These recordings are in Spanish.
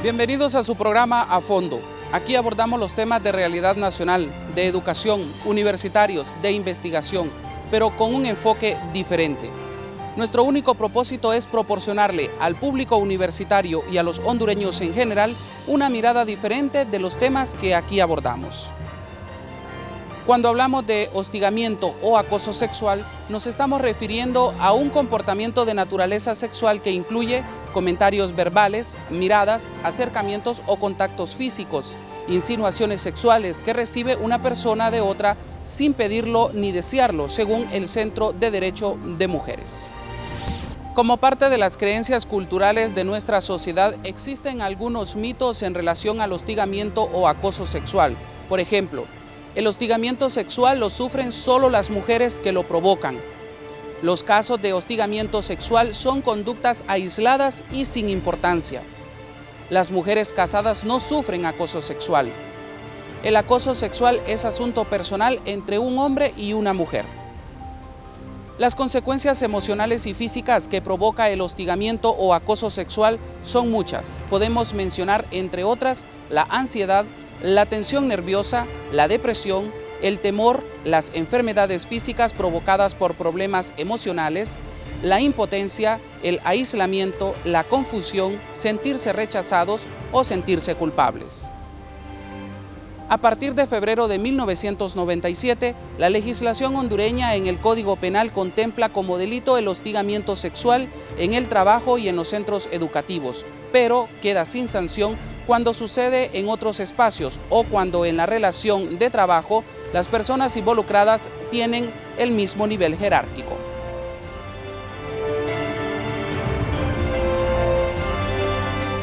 Bienvenidos a su programa A Fondo. Aquí abordamos los temas de realidad nacional, de educación, universitarios, de investigación, pero con un enfoque diferente. Nuestro único propósito es proporcionarle al público universitario y a los hondureños en general una mirada diferente de los temas que aquí abordamos. Cuando hablamos de hostigamiento o acoso sexual, nos estamos refiriendo a un comportamiento de naturaleza sexual que incluye comentarios verbales, miradas, acercamientos o contactos físicos, insinuaciones sexuales que recibe una persona de otra sin pedirlo ni desearlo, según el Centro de Derecho de Mujeres. Como parte de las creencias culturales de nuestra sociedad, existen algunos mitos en relación al hostigamiento o acoso sexual. Por ejemplo, el hostigamiento sexual lo sufren solo las mujeres que lo provocan. Los casos de hostigamiento sexual son conductas aisladas y sin importancia. Las mujeres casadas no sufren acoso sexual. El acoso sexual es asunto personal entre un hombre y una mujer. Las consecuencias emocionales y físicas que provoca el hostigamiento o acoso sexual son muchas. Podemos mencionar, entre otras, la ansiedad, la tensión nerviosa, la depresión, el temor, las enfermedades físicas provocadas por problemas emocionales, la impotencia, el aislamiento, la confusión, sentirse rechazados o sentirse culpables. A partir de febrero de 1997, la legislación hondureña en el Código Penal contempla como delito el hostigamiento sexual en el trabajo y en los centros educativos, pero queda sin sanción cuando sucede en otros espacios o cuando en la relación de trabajo las personas involucradas tienen el mismo nivel jerárquico.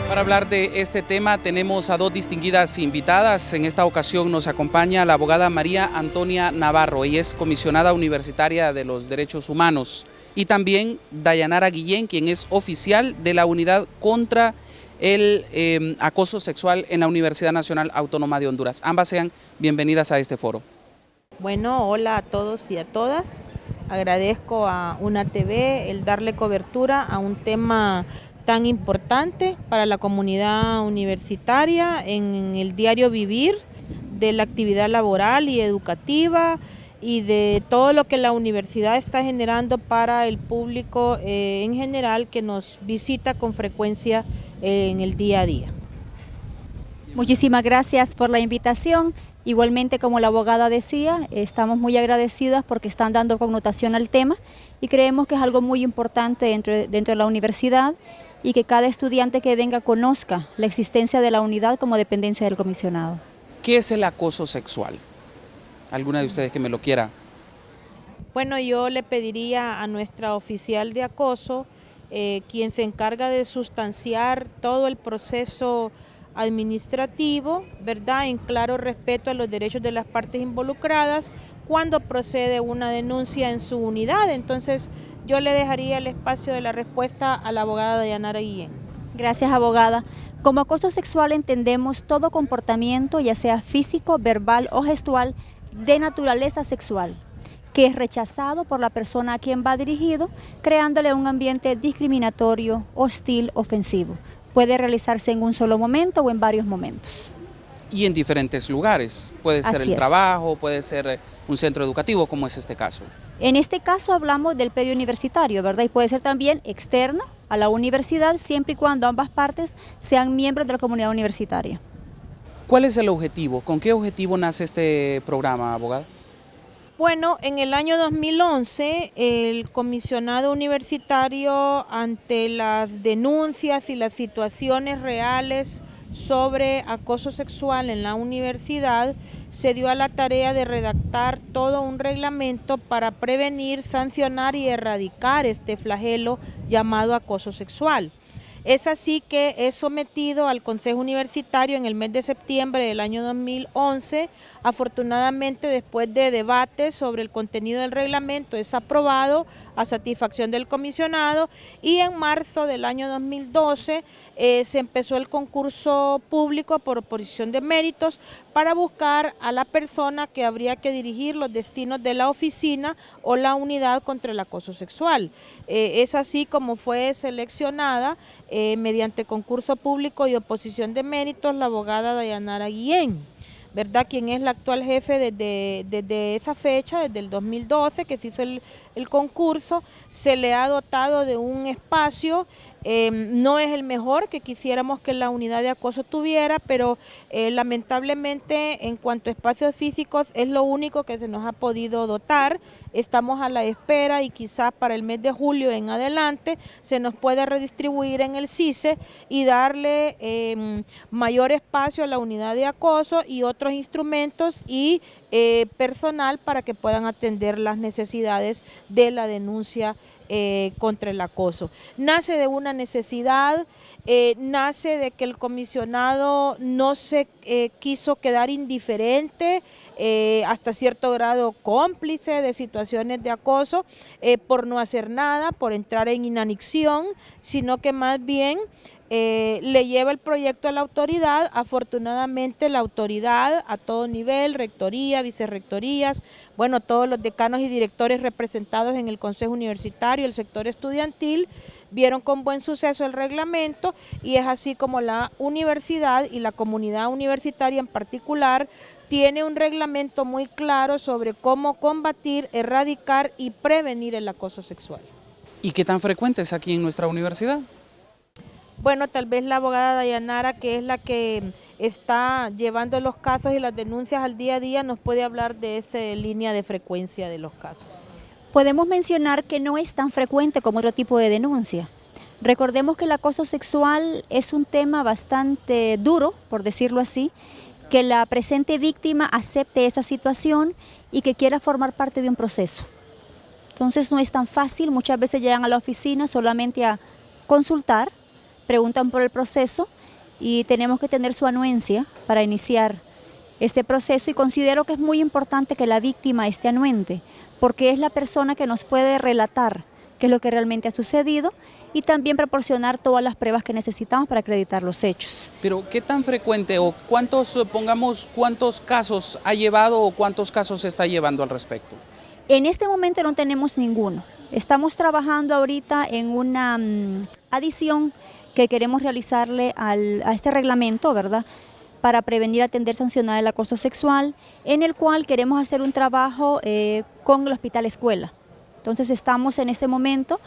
Para hablar de este tema tenemos a dos distinguidas invitadas. En esta ocasión nos acompaña la abogada María Antonia Navarro. Ella es comisionada universitaria de los Derechos Humanos. Y también Dayanara Guillén, quien es oficial de la Unidad contra el acoso sexual en la Universidad Nacional Autónoma de Honduras. Ambas sean bienvenidas a este foro. Bueno, hola a todos y a todas. Agradezco a UNATV el darle cobertura a un tema tan importante para la comunidad universitaria en el diario vivir de la actividad laboral y educativa y de todo lo que la universidad está generando para el público en general que nos visita con frecuencia en el día a día. Muchísimas gracias por la invitación. Igualmente, como la abogada decía, estamos muy agradecidas porque están dando connotación al tema y creemos que es algo muy importante dentro de la universidad y que cada estudiante que venga conozca la existencia de la unidad como dependencia del comisionado. ¿Qué es el acoso sexual? ¿Alguna de ustedes que me lo quiera? Bueno, yo le pediría a nuestra oficial de acoso, quien se encarga de sustanciar todo el proceso administrativo, ¿verdad?, en claro respeto a los derechos de las partes involucradas cuando procede una denuncia en su unidad. Entonces, yo le dejaría el espacio de la respuesta a la abogada Dayanara Guillén. Gracias, abogada. Como acoso sexual entendemos todo comportamiento, ya sea físico, verbal o gestual, de naturaleza sexual, que es rechazado por la persona a quien va dirigido, creándole un ambiente discriminatorio, hostil, ofensivo. Puede realizarse en un solo momento o en varios momentos. Y en diferentes lugares. Puede ser el trabajo, puede ser un centro educativo, como es este caso. En este caso hablamos del predio universitario, ¿verdad? Y puede ser también externo a la universidad, siempre y cuando ambas partes sean miembros de la comunidad universitaria. ¿Cuál es el objetivo? ¿Con qué objetivo nace este programa, abogada? Bueno, en el año 2011, el comisionado universitario, ante las denuncias y las situaciones reales sobre acoso sexual en la universidad, se dio a la tarea de redactar todo un reglamento para prevenir, sancionar y erradicar este flagelo llamado acoso sexual. Es así que es sometido al Consejo Universitario en el mes de septiembre del año 2011. Afortunadamente, después de debates sobre el contenido del reglamento, es aprobado a satisfacción del comisionado y en marzo del año 2012 se empezó el concurso público por oposición de méritos para buscar a la persona que habría que dirigir los destinos de la oficina o la unidad contra el acoso sexual. Es así como fue seleccionada mediante concurso público y oposición de méritos, la abogada Dayanara Guillén, ¿verdad? Quien es la actual jefe desde esa fecha, desde el 2012 que se hizo el concurso. Se le ha dotado de un espacio, no es el mejor que quisiéramos que la unidad de acoso tuviera, pero lamentablemente en cuanto a espacios físicos es lo único que se nos ha podido dotar. Estamos a la espera y quizás para el mes de julio en adelante se nos pueda redistribuir en el CICE y darle mayor espacio a la unidad de acoso y otros instrumentos y personal para que puedan atender las necesidades de la denuncia contra el acoso. Nace de una necesidad, nace de que el comisionado no se quiso quedar indiferente, hasta cierto grado cómplice de situaciones de acoso, por no hacer nada, por entrar en inanición, sino que más bien le lleva el proyecto a la autoridad. Afortunadamente la autoridad a todo nivel, rectoría, vicerrectorías, bueno, todos los decanos y directores representados en el Consejo Universitario, el sector estudiantil, vieron con buen suceso el reglamento y es así como la universidad y la comunidad universitaria en particular tiene un reglamento muy claro sobre cómo combatir, erradicar y prevenir el acoso sexual. ¿Y qué tan frecuente es aquí en nuestra universidad? Bueno, tal vez la abogada Dayanara, que es la que está llevando los casos y las denuncias al día a día, nos puede hablar de esa línea de frecuencia de los casos. Podemos mencionar que no es tan frecuente como otro tipo de denuncia. Recordemos que el acoso sexual es un tema bastante duro, por decirlo así, que la presente víctima acepte esa situación y que quiera formar parte de un proceso. Entonces no es tan fácil, muchas veces llegan a la oficina solamente a consultar, preguntan por el proceso y tenemos que tener su anuencia para iniciar este proceso y considero que es muy importante que la víctima esté anuente porque es la persona que nos puede relatar qué es lo que realmente ha sucedido y también proporcionar todas las pruebas que necesitamos para acreditar los hechos. Pero ¿qué tan frecuente o cuántos casos ha llevado o cuántos casos se está llevando al respecto? En este momento no tenemos ninguno. Estamos trabajando ahorita en una adición que queremos realizarle a este reglamento, ¿verdad?, para prevenir, atender, sancionar el acoso sexual, en el cual queremos hacer un trabajo con el Hospital Escuela. Entonces estamos en este momento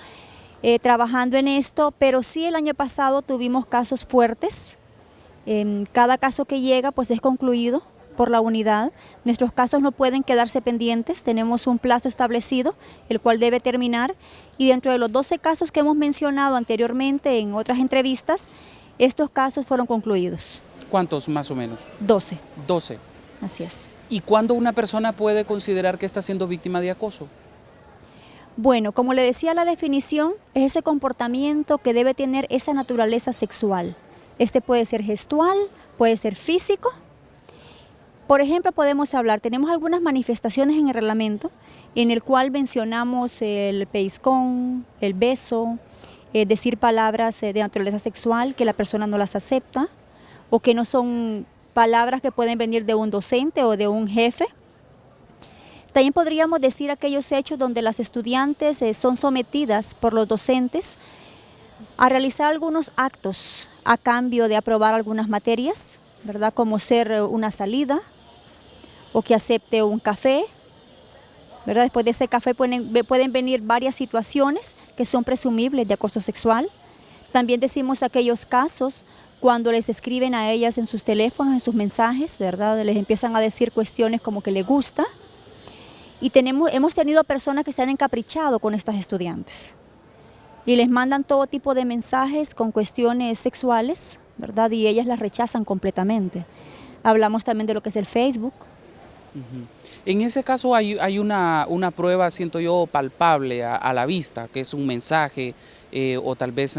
trabajando en esto, pero sí el año pasado tuvimos casos fuertes. Cada caso que llega pues es concluido por la unidad. Nuestros casos no pueden quedarse pendientes, tenemos un plazo establecido, el cual debe terminar, y dentro de los 12 casos que hemos mencionado anteriormente en otras entrevistas, estos casos fueron concluidos. ¿Cuántos más o menos? 12. 12. Así es. ¿Y cuándo una persona puede considerar que está siendo víctima de acoso? Bueno, como le decía, la definición es ese comportamiento que debe tener esa naturaleza sexual. Este puede ser gestual, puede ser físico. Por ejemplo, tenemos algunas manifestaciones en el reglamento en el cual mencionamos el pellizcón, el beso, decir palabras de naturaleza sexual que la persona no las acepta o que no son palabras que pueden venir de un docente o de un jefe. También podríamos decir aquellos hechos donde las estudiantes son sometidas por los docentes a realizar algunos actos a cambio de aprobar algunas materias, ¿verdad?, como ser una salida o que acepte un café, ¿verdad? Después de ese café pueden venir varias situaciones que son presumibles de acoso sexual. También decimos aquellos casos cuando les escriben a ellas en sus teléfonos, en sus mensajes, ¿verdad? Les empiezan a decir cuestiones como que les gusta. Y hemos tenido personas que se han encaprichado con estas estudiantes y les mandan todo tipo de mensajes con cuestiones sexuales, ¿verdad? Y ellas las rechazan completamente. Hablamos también de lo que es el Facebook. En ese caso hay una prueba, siento yo, palpable a la vista, que es un mensaje o tal vez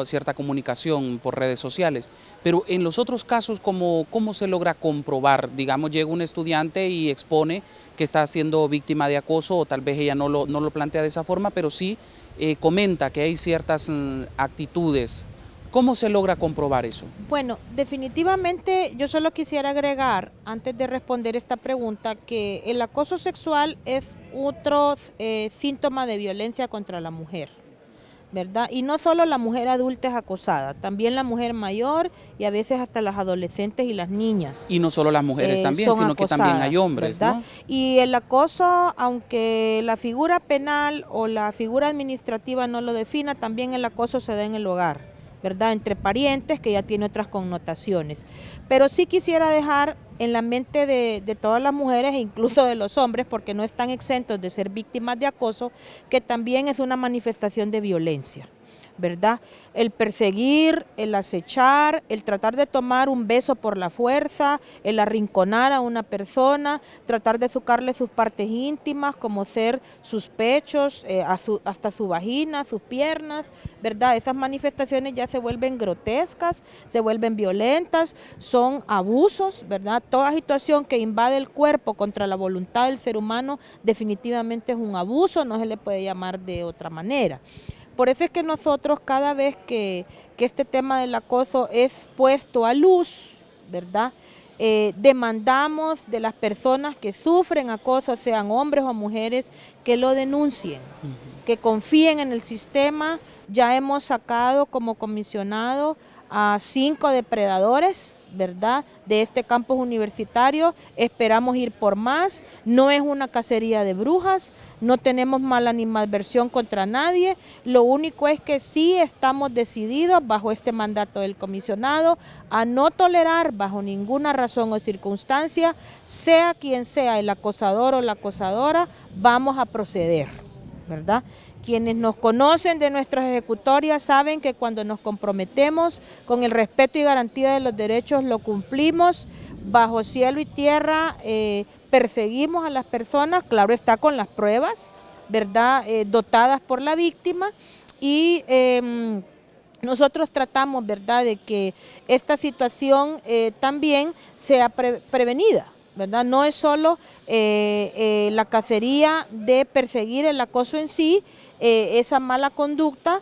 cierta comunicación por redes sociales. Pero en los otros casos, ¿cómo se logra comprobar? Digamos, llega un estudiante y expone que está siendo víctima de acoso, o tal vez ella no lo plantea de esa forma, pero sí comenta que hay ciertas actitudes. ¿Cómo se logra comprobar eso? Bueno, definitivamente yo solo quisiera agregar, antes de responder esta pregunta, que el acoso sexual es otro síntoma de violencia contra la mujer. ¿verdad? Y no solo la mujer adulta es acosada, también la mujer mayor y a veces hasta las adolescentes y las niñas. Y no solo las mujeres también, Son sino que también hay acosadas, hombres, ¿verdad? ¿no? Y el acoso, aunque la figura penal o la figura administrativa no lo defina, también el acoso se da en el hogar, ¿verdad? Entre parientes, que ya tiene otras connotaciones. Pero sí quisiera dejar en la mente de todas las mujeres e incluso de los hombres, porque no están exentos de ser víctimas de acoso, que también es una manifestación de violencia, ¿verdad? El perseguir, el acechar, el tratar de tomar un beso por la fuerza, el arrinconar a una persona, tratar de sucarle sus partes íntimas, como ser sus pechos, hasta su vagina, sus piernas, ¿verdad? Esas manifestaciones ya se vuelven grotescas, se vuelven violentas, son abusos, ¿verdad? Toda situación que invade el cuerpo contra la voluntad del ser humano definitivamente es un abuso, no se le puede llamar de otra manera. Por eso es que nosotros cada vez que este tema del acoso es puesto a luz, ¿verdad? Demandamos de las personas que sufren acoso, sean hombres o mujeres, que lo denuncien, que confíen en el sistema. Ya hemos sacado como comisionado a 5 depredadores, ¿verdad?, de este campus universitario. Esperamos ir por más. No es una cacería de brujas, no tenemos mala animadversión contra nadie. Lo único es que sí estamos decididos, bajo este mandato del comisionado, a no tolerar bajo ninguna razón o circunstancia, sea quien sea el acosador o la acosadora, vamos a proceder, ¿verdad? Quienes nos conocen de nuestras ejecutorias saben que cuando nos comprometemos con el respeto y garantía de los derechos lo cumplimos. Bajo cielo y tierra perseguimos a las personas, claro está, con las pruebas, ¿verdad?, dotadas por la víctima, y nosotros tratamos, ¿verdad?, de que esta situación también sea prevenida, ¿verdad? No es solo la cacería de perseguir el acoso en sí, esa mala conducta,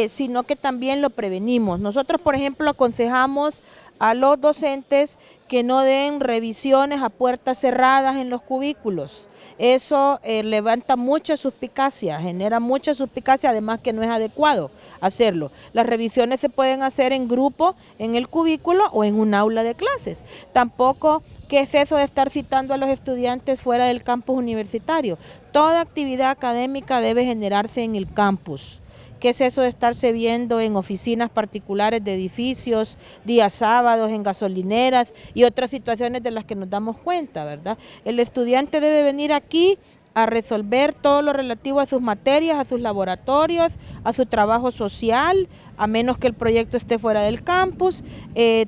sino que también lo prevenimos. Nosotros, por ejemplo, aconsejamos a los docentes que no den revisiones a puertas cerradas en los cubículos. Eso levanta mucha suspicacia, genera mucha suspicacia, además que no es adecuado hacerlo. Las revisiones se pueden hacer en grupo, en el cubículo o en un aula de clases. Tampoco, ¿qué es eso de estar citando a los estudiantes fuera del campus universitario? Toda actividad académica debe generarse en el campus. ¿Qué es eso de estarse viendo en oficinas particulares de edificios, días sábados, en gasolineras y otras situaciones de las que nos damos cuenta, ¿verdad? El estudiante debe venir aquí a resolver todo lo relativo a sus materias, a sus laboratorios, a su trabajo social, a menos que el proyecto esté fuera del campus,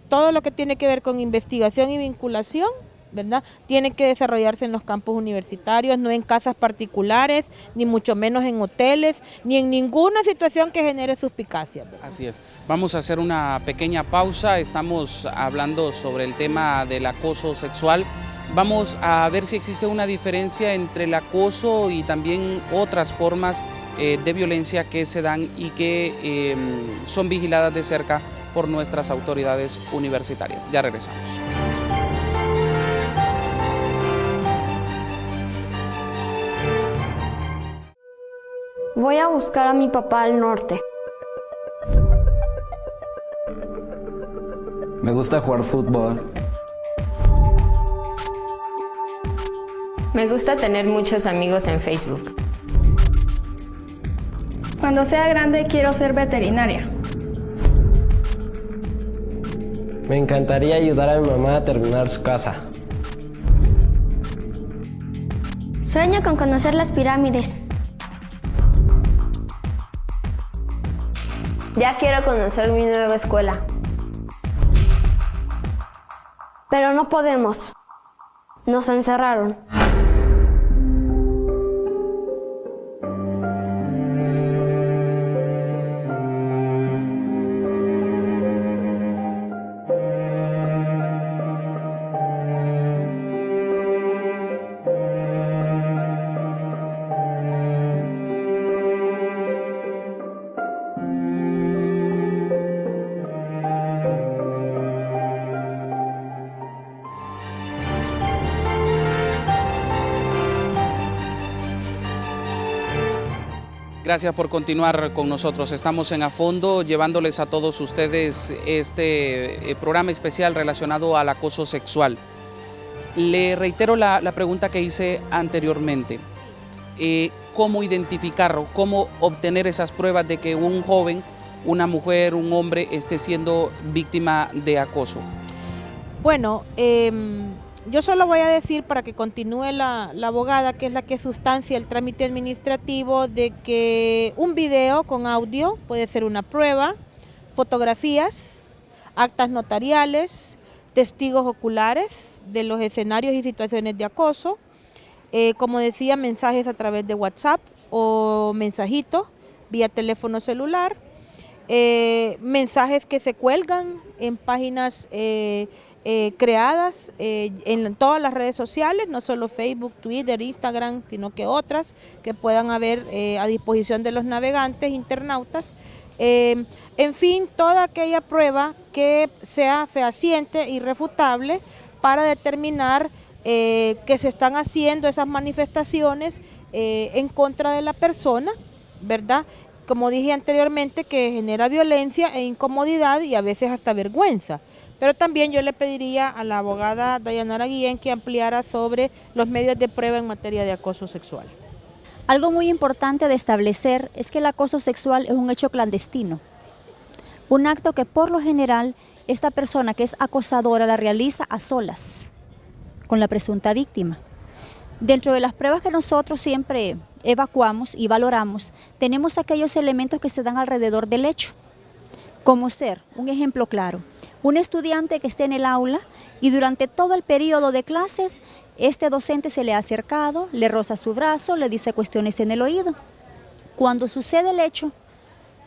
todo lo que tiene que ver con investigación y vinculación, ¿verdad?, tiene que desarrollarse en los campus universitarios, no en casas particulares, ni mucho menos en hoteles, ni en ninguna situación que genere suspicacia, ¿verdad? Así es. Vamos a hacer una pequeña pausa. Estamos hablando sobre el tema del acoso sexual. Vamos a ver si existe una diferencia entre el acoso y también otras formas de violencia que se dan y que son vigiladas de cerca por nuestras autoridades universitarias. Ya regresamos. Voy a buscar a mi papá al norte. Me gusta jugar fútbol. Me gusta tener muchos amigos en Facebook. Cuando sea grande quiero ser veterinaria. Me encantaría ayudar a mi mamá a terminar su casa. Sueño con conocer las pirámides. Ya quiero conocer mi nueva escuela. Pero no podemos. Nos encerraron. Gracias por continuar con nosotros. Estamos en A Fondo llevándoles a todos ustedes este programa especial relacionado al acoso sexual. Le reitero la pregunta que hice anteriormente. ¿Cómo identificarlo? ¿Cómo obtener esas pruebas de que un joven, una mujer, un hombre esté siendo víctima de acoso? Bueno, yo solo voy a decir, para que continúe la abogada, que es la que sustancia el trámite administrativo, de que un video con audio puede ser una prueba, fotografías, actas notariales, testigos oculares de los escenarios y situaciones de acoso, como decía, mensajes a través de WhatsApp o mensajitos vía teléfono celular, mensajes que se cuelgan en páginas creadas en todas las redes sociales, no solo Facebook, Twitter, Instagram, sino que otras que puedan haber a disposición de los navegantes, internautas. En fin, toda aquella prueba que sea fehaciente, irrefutable, para determinar que se están haciendo esas manifestaciones en contra de la persona, ¿verdad? Como dije anteriormente, que genera violencia e incomodidad y a veces hasta vergüenza. Pero también yo le pediría a la abogada Dayanara Guillén que ampliara sobre los medios de prueba en materia de acoso sexual. Algo muy importante de establecer es que el acoso sexual es un hecho clandestino, un acto que por lo general esta persona que es acosadora la realiza a solas con la presunta víctima. Dentro de las pruebas que nosotros siempre evacuamos y valoramos, tenemos aquellos elementos que se dan alrededor del hecho, como ser, un ejemplo claro, un estudiante que esté en el aula y durante todo el periodo de clases, este docente se le ha acercado, le roza su brazo, le dice cuestiones en el oído. Cuando sucede el hecho,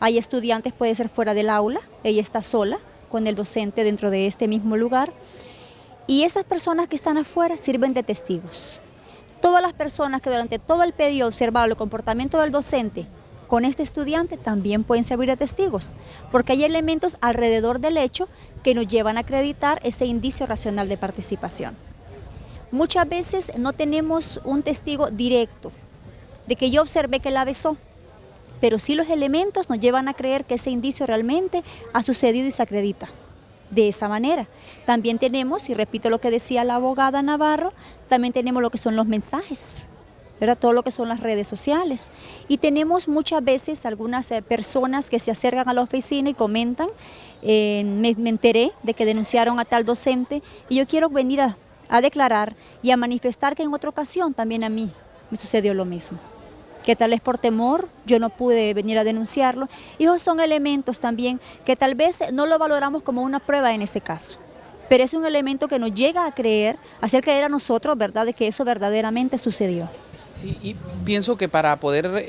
hay estudiantes, puede ser fuera del aula, ella está sola con el docente dentro de este mismo lugar, y estas personas que están afuera sirven de testigos. Todas las personas que durante todo el periodo observaron el comportamiento del docente con este estudiante también pueden servir de testigos, porque hay elementos alrededor del hecho que nos llevan a acreditar ese indicio racional de participación. Muchas veces no tenemos un testigo directo de que yo observé que la besó, pero sí los elementos nos llevan a creer que ese indicio realmente ha sucedido y se acredita. De esa manera. También tenemos, y repito lo que decía la abogada Navarro, también tenemos lo que son los mensajes, ¿verdad? Todo lo que son las redes sociales. Y tenemos muchas veces algunas personas que se acercan a la oficina y comentan, me enteré de que denunciaron a tal docente y yo quiero venir a declarar y a manifestar que en otra ocasión también a mí me sucedió lo mismo. Que tal vez por temor yo no pude venir a denunciarlo. Y esos son elementos también que tal vez no lo valoramos como una prueba en ese caso, pero es un elemento que nos llega a creer, a hacer creer a nosotros, ¿verdad?, de que eso verdaderamente sucedió. Sí, y pienso que para poder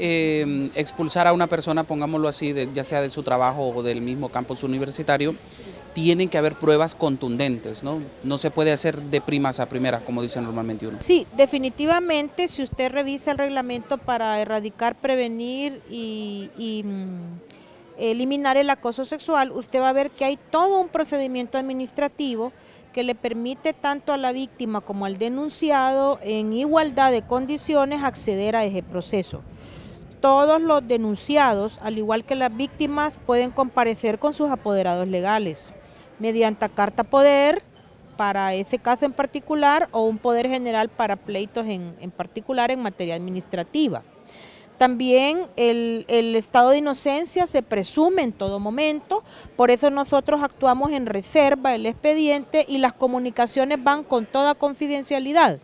expulsar a una persona, pongámoslo así, ya sea de su trabajo o del mismo campus universitario, tienen que haber pruebas contundentes, ¿no? No se puede hacer de primas a primeras, como dice normalmente uno. Sí, definitivamente, si usted revisa el reglamento para erradicar, prevenir y eliminar el acoso sexual, usted va a ver que hay todo un procedimiento administrativo que le permite tanto a la víctima como al denunciado, en igualdad de condiciones, acceder a ese proceso. Todos los denunciados, al igual que las víctimas, pueden comparecer con sus apoderados legales mediante carta poder para ese caso en particular o un poder general para pleitos en particular en materia administrativa. También el estado de inocencia se presume en todo momento, por eso nosotros actuamos en reserva el expediente y las comunicaciones van con toda confidencialidad.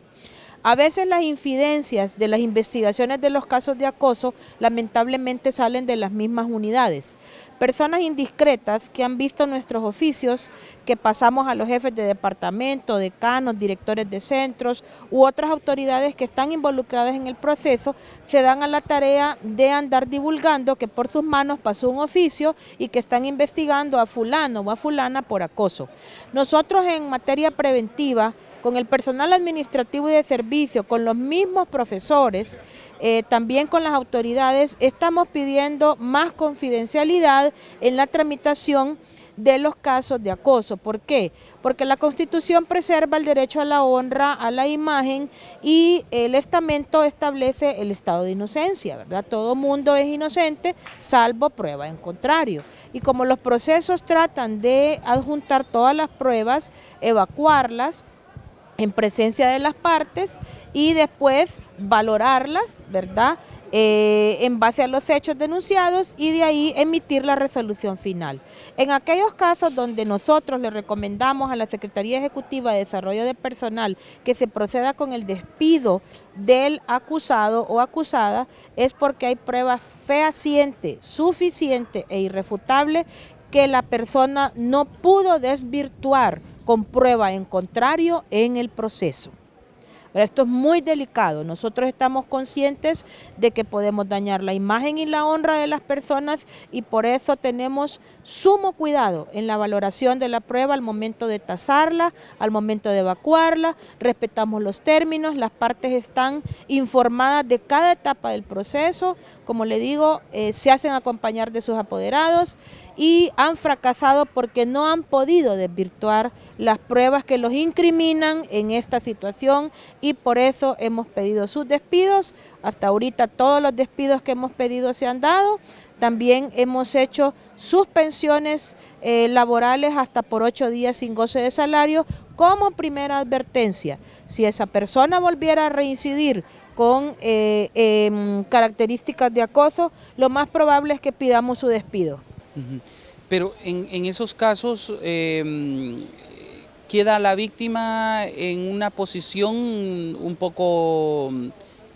A veces las infidencias de las investigaciones de los casos de acoso lamentablemente salen de las mismas unidades. Personas indiscretas que han visto nuestros oficios, que pasamos a los jefes de departamento, decanos, directores de centros u otras autoridades que están involucradas en el proceso, se dan a la tarea de andar divulgando que por sus manos pasó un oficio y que están investigando a fulano o a fulana por acoso. Nosotros en materia preventiva, con el personal administrativo y de servicio, con los mismos profesores, también con las autoridades, estamos pidiendo más confidencialidad en la tramitación de los casos de acoso. ¿Por qué? Porque la Constitución preserva el derecho a la honra, a la imagen, y el estamento establece el estado de inocencia, ¿verdad? Todo mundo es inocente salvo prueba en contrario. Y como los procesos tratan de adjuntar todas las pruebas, evacuarlas en presencia de las partes y después valorarlas, ¿verdad? En base a los hechos denunciados, y de ahí emitir la resolución final. En aquellos casos donde nosotros le recomendamos a la Secretaría Ejecutiva de Desarrollo de Personal que se proceda con el despido del acusado o acusada, es porque hay prueba fehaciente, suficiente e irrefutable que la persona no pudo desvirtuar con prueba en contrario en el proceso. Pero esto es muy delicado. Nosotros estamos conscientes de que podemos dañar la imagen y la honra de las personas, y por eso tenemos sumo cuidado en la valoración de la prueba al momento de tasarla, al momento de evacuarla. Respetamos los términos, las partes están informadas de cada etapa del proceso. Como le digo, se hacen acompañar de sus apoderados y han fracasado porque no han podido desvirtuar las pruebas que los incriminan en esta situación, y por eso hemos pedido sus despidos. Hasta ahorita todos los despidos que hemos pedido se han dado. También hemos hecho suspensiones laborales hasta por 8 días sin goce de salario como primera advertencia. Si esa persona volviera a reincidir con características de acoso, lo más probable es que pidamos su despido. Pero en esos casos queda la víctima en una posición un poco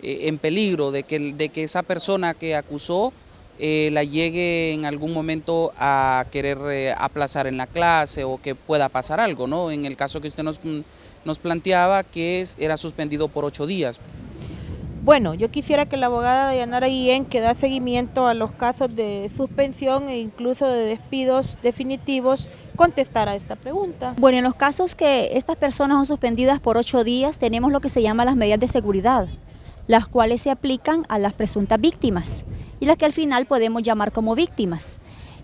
en peligro de que esa persona que acusó la llegue en algún momento a querer aplazar en la clase, o que pueda pasar algo, ¿no? En el caso que usted nos planteaba, que era suspendido por 8 días. Bueno, yo quisiera que la abogada Dayanara Guillén, que da seguimiento a los casos de suspensión e incluso de despidos definitivos, contestara esta pregunta. Bueno, en los casos que estas personas son suspendidas por 8 días, tenemos lo que se llama las medidas de seguridad, las cuales se aplican a las presuntas víctimas y las que al final podemos llamar como víctimas.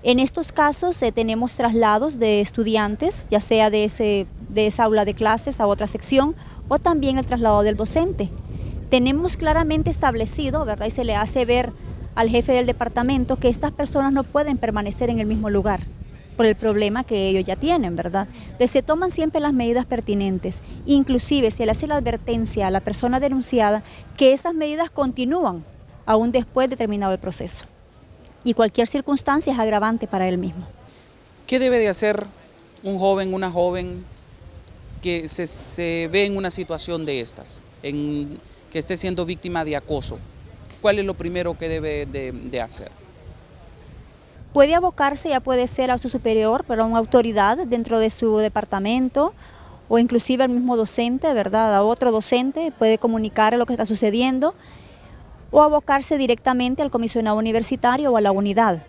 En estos casos tenemos traslados de estudiantes, ya sea de esa aula de clases a otra sección, o también el traslado del docente. Tenemos claramente establecido, ¿verdad? Y se le hace ver al jefe del departamento que estas personas no pueden permanecer en el mismo lugar por el problema que ellos ya tienen, ¿verdad? Entonces se toman siempre las medidas pertinentes, inclusive se le hace la advertencia a la persona denunciada que esas medidas continúan aún después de terminado el proceso, y cualquier circunstancia es agravante para él mismo. ¿Qué debe de hacer un joven, una joven que se ve en una situación de estas, que esté siendo víctima de acoso? ¿Cuál es lo primero que debe de hacer? Puede abocarse, ya puede ser a su superior, pero a una autoridad dentro de su departamento, o inclusive al mismo docente, ¿verdad? A otro docente puede comunicar lo que está sucediendo, o abocarse directamente al comisionado universitario o a la unidad.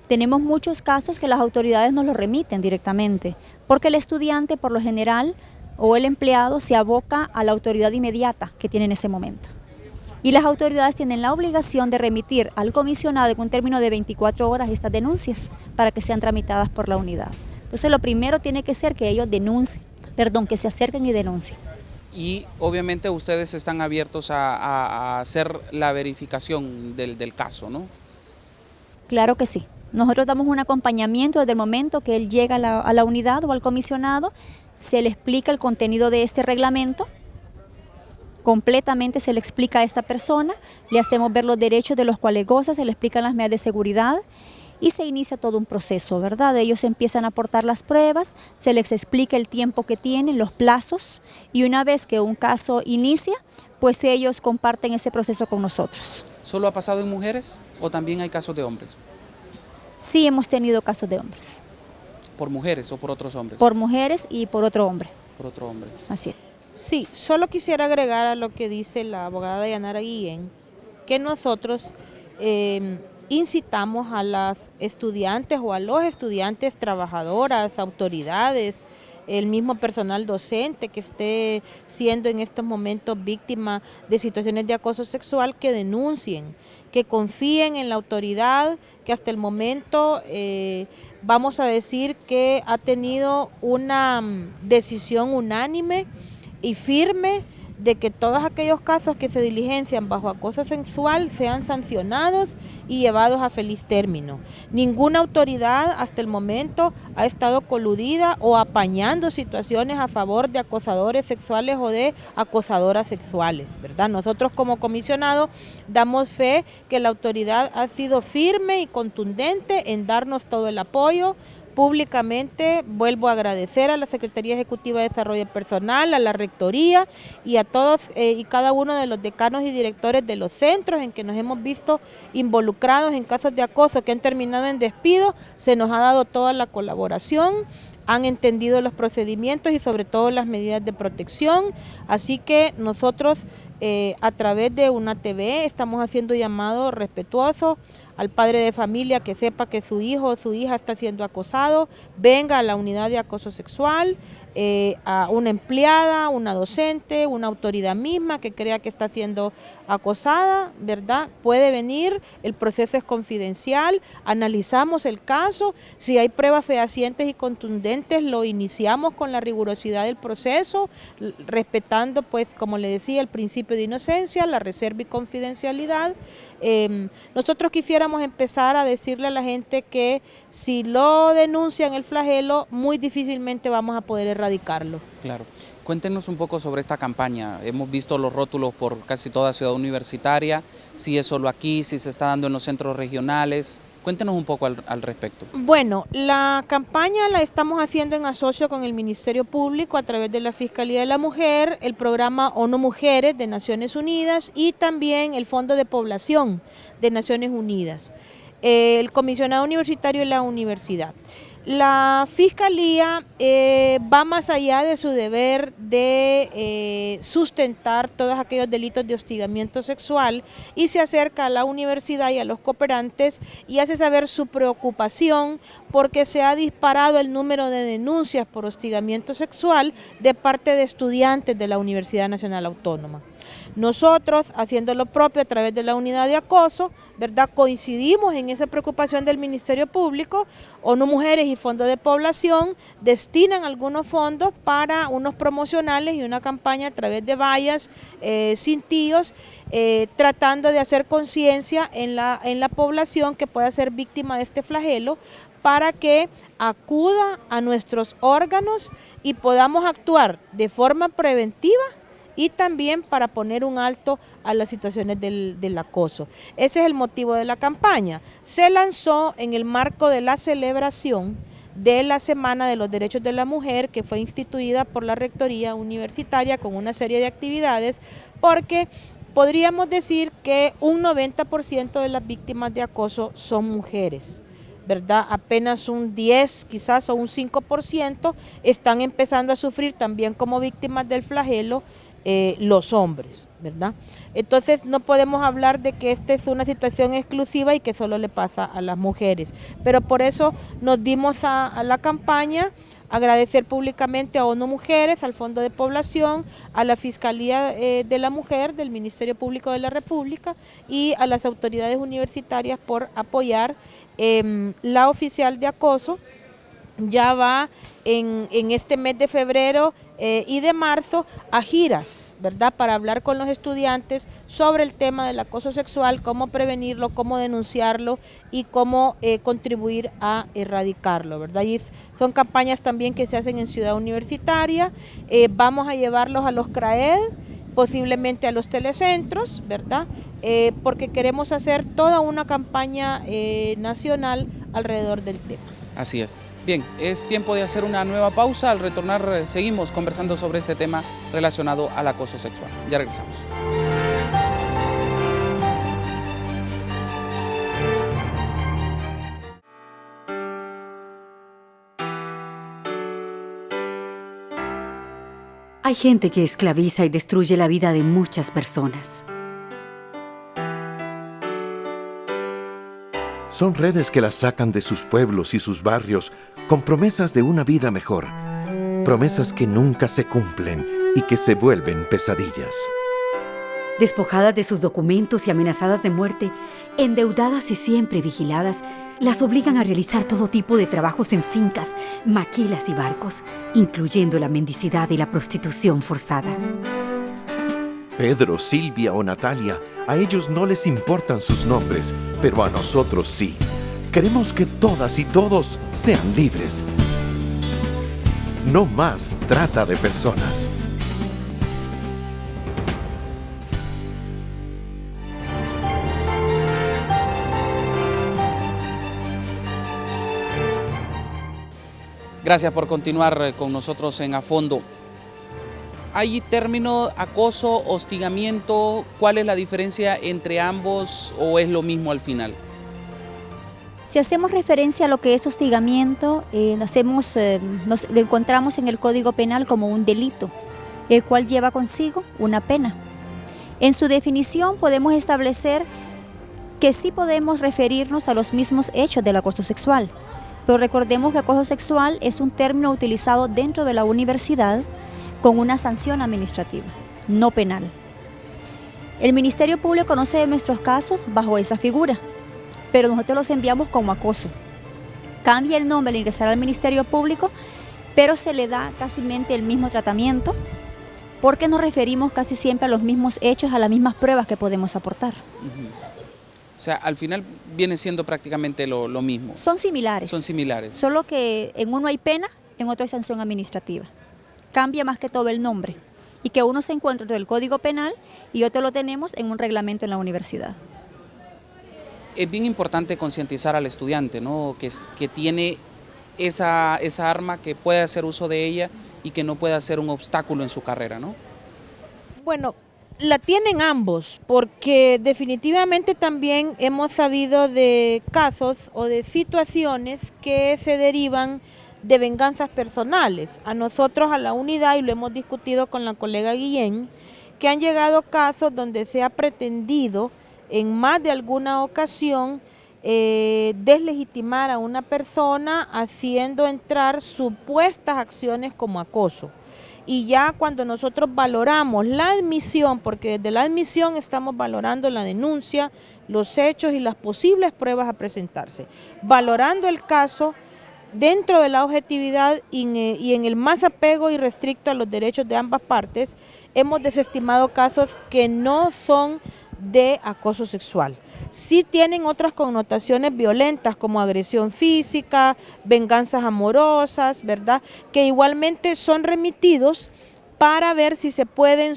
Tenemos muchos casos que las autoridades nos lo remiten directamente, porque el estudiante por lo general o el empleado se aboca a la autoridad inmediata que tiene en ese momento. Y las autoridades tienen la obligación de remitir al comisionado en un término de 24 horas estas denuncias para que sean tramitadas por la unidad. Entonces lo primero tiene que ser que ellos que se acerquen y denuncien. Y obviamente ustedes están abiertos a hacer la verificación del caso, ¿no? Claro que sí. Nosotros damos un acompañamiento desde el momento que él llega a la unidad o al comisionado, se le explica el contenido de este reglamento, completamente se le explica a esta persona, le hacemos ver los derechos de los cuales goza, se le explican las medidas de seguridad y se inicia todo un proceso, ¿verdad? Ellos empiezan a aportar las pruebas, se les explica el tiempo que tienen, los plazos, y una vez que un caso inicia, pues ellos comparten ese proceso con nosotros. ¿Solo ha pasado en mujeres o también hay casos de hombres? Sí, hemos tenido casos de hombres. ¿Por mujeres o por otros hombres? Por mujeres y por otro hombre. Por otro hombre. Así es. Sí, solo quisiera agregar a lo que dice la abogada Dayanara Guillén, que nosotros incitamos a las estudiantes o a los estudiantes, trabajadoras, autoridades, el mismo personal docente que esté siendo en estos momentos víctima de situaciones de acoso sexual, que denuncien, que confíen en la autoridad, que hasta el momento vamos a decir que ha tenido una decisión unánime y firme de que todos aquellos casos que se diligencian bajo acoso sexual sean sancionados y llevados a feliz término. Ninguna autoridad hasta el momento ha estado coludida o apañando situaciones a favor de acosadores sexuales o de acosadoras sexuales, ¿verdad? Nosotros como comisionado damos fe que la autoridad ha sido firme y contundente en darnos todo el apoyo. Públicamente vuelvo a agradecer a la Secretaría Ejecutiva de Desarrollo Personal, a la Rectoría y a todos y cada uno de los decanos y directores de los centros en que nos hemos visto involucrados en casos de acoso que han terminado en despido. Se nos ha dado toda la colaboración, han entendido los procedimientos y sobre todo las medidas de protección, así que nosotros a través de una TV estamos haciendo llamado respetuoso al padre de familia que sepa que su hijo o su hija está siendo acosado, venga a la unidad de acoso sexual, a una empleada, una docente, una autoridad misma que crea que está siendo acosada, ¿verdad? Puede venir, el proceso es confidencial, analizamos el caso, si hay pruebas fehacientes y contundentes lo iniciamos con la rigurosidad del proceso, respetando pues como le decía el principio de inocencia, la reserva y confidencialidad. Nosotros quisiéramos empezar a decirle a la gente que si lo denuncian el flagelo, muy difícilmente vamos a poder erradicarlo. Claro. Cuéntenos un poco sobre esta campaña. Hemos visto los rótulos por casi toda Ciudad Universitaria, si es solo aquí, si se está dando en los centros regionales. Cuéntenos un poco al respecto. Bueno, la campaña la estamos haciendo en asocio con el Ministerio Público a través de la Fiscalía de la Mujer, el programa ONU Mujeres de Naciones Unidas y también el Fondo de Población de Naciones Unidas, el comisionado universitario de la universidad. La Fiscalía va más allá de su deber de sustentar todos aquellos delitos de hostigamiento sexual y se acerca a la universidad y a los cooperantes y hace saber su preocupación porque se ha disparado el número de denuncias por hostigamiento sexual de parte de estudiantes de la Universidad Nacional Autónoma. Nosotros, haciendo lo propio a través de la unidad de acoso, ¿verdad? Coincidimos en esa preocupación del Ministerio Público. ONU Mujeres y Fondo de Población destinan algunos fondos para unos promocionales y una campaña a través de vallas sin tíos, tratando de hacer conciencia en la población que pueda ser víctima de este flagelo, para que acuda a nuestros órganos y podamos actuar de forma preventiva y también para poner un alto a las situaciones del acoso. Ese es el motivo de la campaña. Se lanzó en el marco de la celebración de la Semana de los Derechos de la Mujer, que fue instituida por la Rectoría Universitaria con una serie de actividades, porque podríamos decir que un 90% de las víctimas de acoso son mujeres, ¿verdad? Apenas un 10 quizás o un 5% están empezando a sufrir también como víctimas del flagelo los hombres, ¿verdad? Entonces no podemos hablar de que esta es una situación exclusiva y que solo le pasa a las mujeres, pero por eso nos dimos a la campaña, agradecer públicamente a ONU Mujeres, al Fondo de Población, a la Fiscalía de la Mujer del Ministerio Público de la República y a las autoridades universitarias por apoyar la oficial de acoso. Ya va en este mes de febrero y de marzo a giras, ¿verdad? Para hablar con los estudiantes sobre el tema del acoso sexual, cómo prevenirlo, cómo denunciarlo y cómo contribuir a erradicarlo, ¿verdad? Y son campañas también que se hacen en Ciudad Universitaria, vamos a llevarlos a los CRAED, posiblemente a los telecentros, ¿verdad? Porque queremos hacer toda una campaña nacional alrededor del tema. Así es. Bien, es tiempo de hacer una nueva pausa. Al retornar seguimos conversando sobre este tema relacionado al acoso sexual. Ya regresamos. Hay gente que esclaviza y destruye la vida de muchas personas. Son redes que las sacan de sus pueblos y sus barrios con promesas de una vida mejor. promesas que nunca se cumplen y que se vuelven pesadillas. Despojadas de sus documentos y amenazadas de muerte, endeudadas y siempre vigiladas, las obligan a realizar todo tipo de trabajos en fincas, maquilas y barcos, incluyendo la mendicidad y la prostitución forzada. Pedro, Silvia o Natalia, a ellos no les importan sus nombres, pero a nosotros sí. Queremos que todas y todos sean libres. No más trata de personas. Gracias por continuar con nosotros en A Fondo. ¿Hay término acoso, hostigamiento? ¿Cuál es la diferencia entre ambos o es lo mismo al final? Si hacemos referencia a lo que es hostigamiento, lo encontramos en el Código Penal como un delito, el cual lleva consigo una pena. En su definición podemos establecer que sí podemos referirnos a los mismos hechos del acoso sexual, pero recordemos que acoso sexual es un término utilizado dentro de la universidad con una sanción administrativa, no penal. El Ministerio Público conoce nuestros casos bajo esa figura, pero nosotros los enviamos como acoso. Cambia el nombre al ingresar al Ministerio Público, pero se le da casi el mismo tratamiento, porque nos referimos casi siempre a los mismos hechos, a las mismas pruebas que podemos aportar. O sea, al final viene siendo prácticamente lo mismo. Son similares. Son similares. Solo que en uno hay pena, en otro hay sanción administrativa. Cambia más que todo el nombre, y que uno se encuentra dentro del Código Penal y otro lo tenemos en un reglamento en la universidad. Es bien importante concientizar al estudiante, ¿no? que tiene esa arma, que puede hacer uso de ella y que no pueda ser un obstáculo en su carrera, ¿no? Bueno, la tienen ambos, porque definitivamente también hemos sabido de casos o de situaciones que se derivan de venganzas personales. A nosotros, a la unidad, y lo hemos discutido con la colega Guillén, que han llegado casos donde se ha pretendido en más de alguna ocasión deslegitimar a una persona haciendo entrar supuestas acciones como acoso. Y ya cuando nosotros valoramos la admisión, porque desde la admisión estamos valorando la denuncia, los hechos y las posibles pruebas a presentarse, valorando el caso dentro de la objetividad y en el más apego y restricto a los derechos de ambas partes, hemos desestimado casos que no son de acoso sexual. Sí tienen otras connotaciones violentas como agresión física, venganzas amorosas, ¿verdad? Que igualmente son remitidos para ver si se pueden